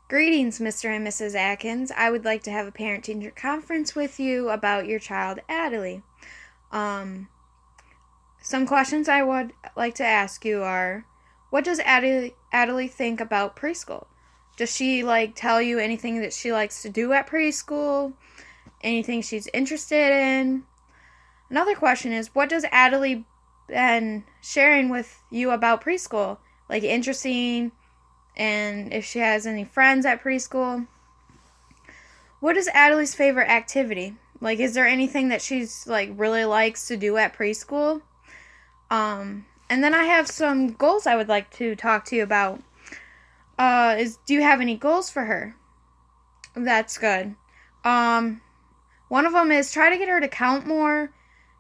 Greetings, Mr. and Mrs. Atkins. I would like to have a parent-teacher conference with you about your child, Adelie. Um, some questions I would like to ask you are, what does Adelie think about preschool? Does she tell you anything that she likes to do at preschool? Anything she's interested in? Another question is, what does Adelie been sharing with you about preschool? Like interesting, and if she has any friends at preschool? What is Adelie's favorite activity? Is there anything that she's really likes to do at preschool? And then I have some goals I would like to talk to you about. Do you have any goals for her? That's good. Um, One of them is try to get her to count more,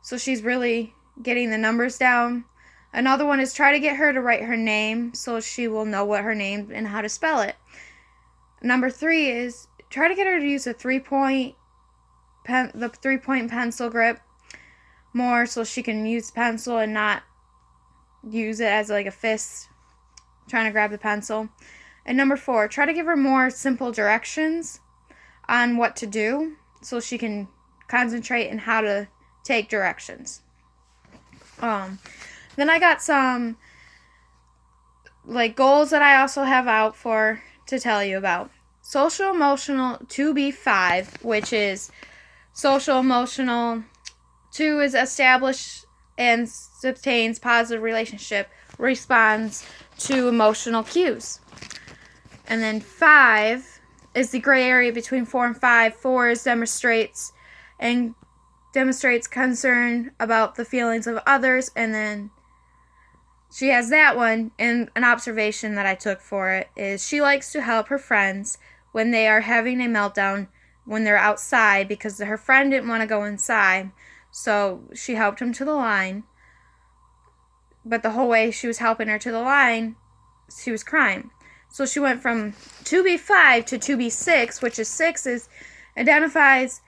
so she's really getting the numbers down. Another one is try to get her to write her name, so she will know what her name and how to spell it. Number 3 is try to get her to use the 3-point pencil grip more, so she can use pencil and not use it as a fist trying to grab the pencil. And number 4, try to give her more simple directions on what to do, so she can concentrate on how to take directions. Then I got some goals that I also have out for to tell you about. Social emotional 2B5, which is social emotional 2 is establish and sustains positive relationship, responds to emotional cues. And then 5 is the gray area between 4 and 5. 4 is demonstrates concern about the feelings of others, and then she has that one, and an observation that I took for it is she likes to help her friends when they are having a meltdown when they're outside because her friend didn't want to go inside, so she helped him to the line. But the whole way she was helping her to the line, she was crying. So she went from 2B5 to 2B6, which is 6 is identifies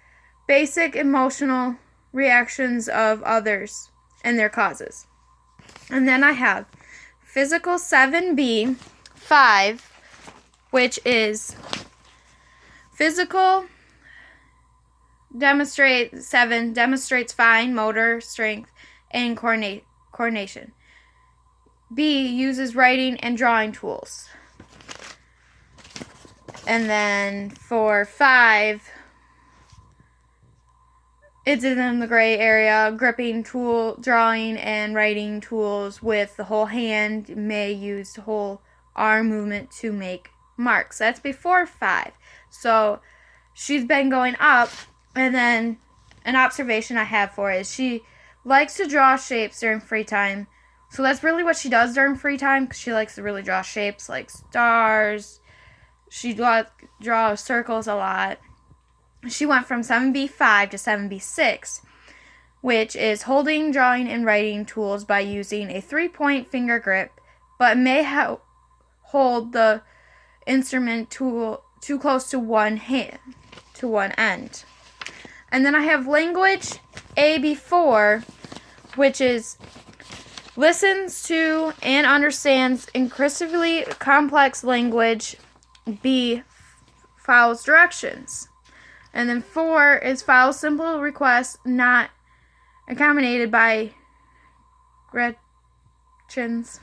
basic emotional reactions of others and their causes. And then I have physical 7B5, which is physical demonstrates fine motor strength and coordination. B uses writing and drawing tools. And then for 5, it's in the gray area, gripping tool, drawing and writing tools with the whole hand, may use the whole arm movement to make marks. That's before 5. So she's been going up, and then an observation I have for her is she likes to draw shapes during free time. So that's really what she does during free time, because she likes to really draw shapes like stars. She draws circles a lot. She went from 7B5 to 7B6, which is holding, drawing, and writing tools by using a 3-point finger grip, but may hold the instrument tool too close to one hand, to one end. And then I have language AB4, which is listens to and understands increasingly complex language. B follows directions. And then 4 is follows simple requests not accommodated by Gretchens.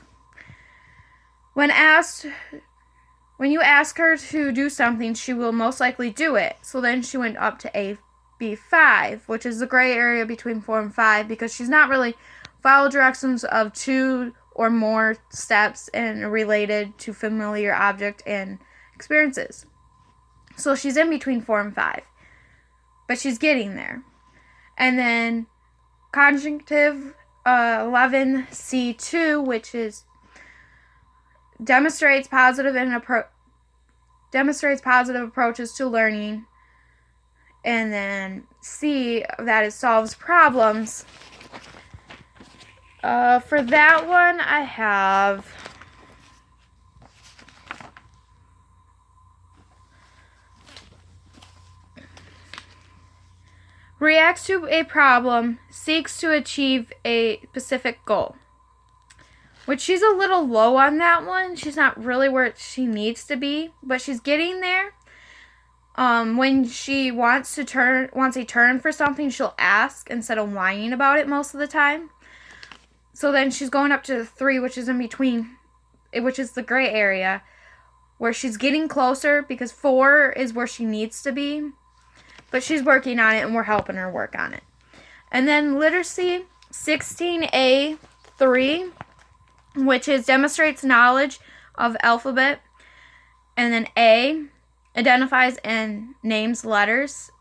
When you ask her to do something, she will most likely do it. So then she went up to AB5, which is the gray area between 4 and 5, because she's not really follow directions of 2 or more steps and related to familiar object and experiences. So she's in between 4 and 5. But she's getting there. And then conjunctive 11C2, which is demonstrates positive approaches to learning. And then C, that is solves problems. For that one, I have reacts to a problem, seeks to achieve a specific goal. which she's a little low on that one. She's not really where she needs to be, but she's getting there. When she wants a turn for something, she'll ask instead of whining about it most of the time. So then she's going up to the 3, which is in between, which is the gray area, where she's getting closer because 4 is where she needs to be. But she's working on it, and we're helping her work on it. And then literacy 16A3, which is demonstrates knowledge of alphabet. And then A, identifies and names letters.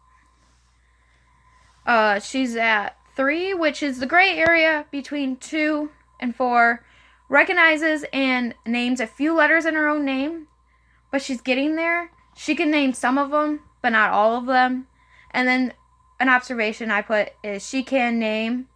She's at 3, which is the gray area between 2 and 4. Recognizes and names a few letters in her own name, but she's getting there. She can name some of them, but not all of them. And then an observation I put is she can name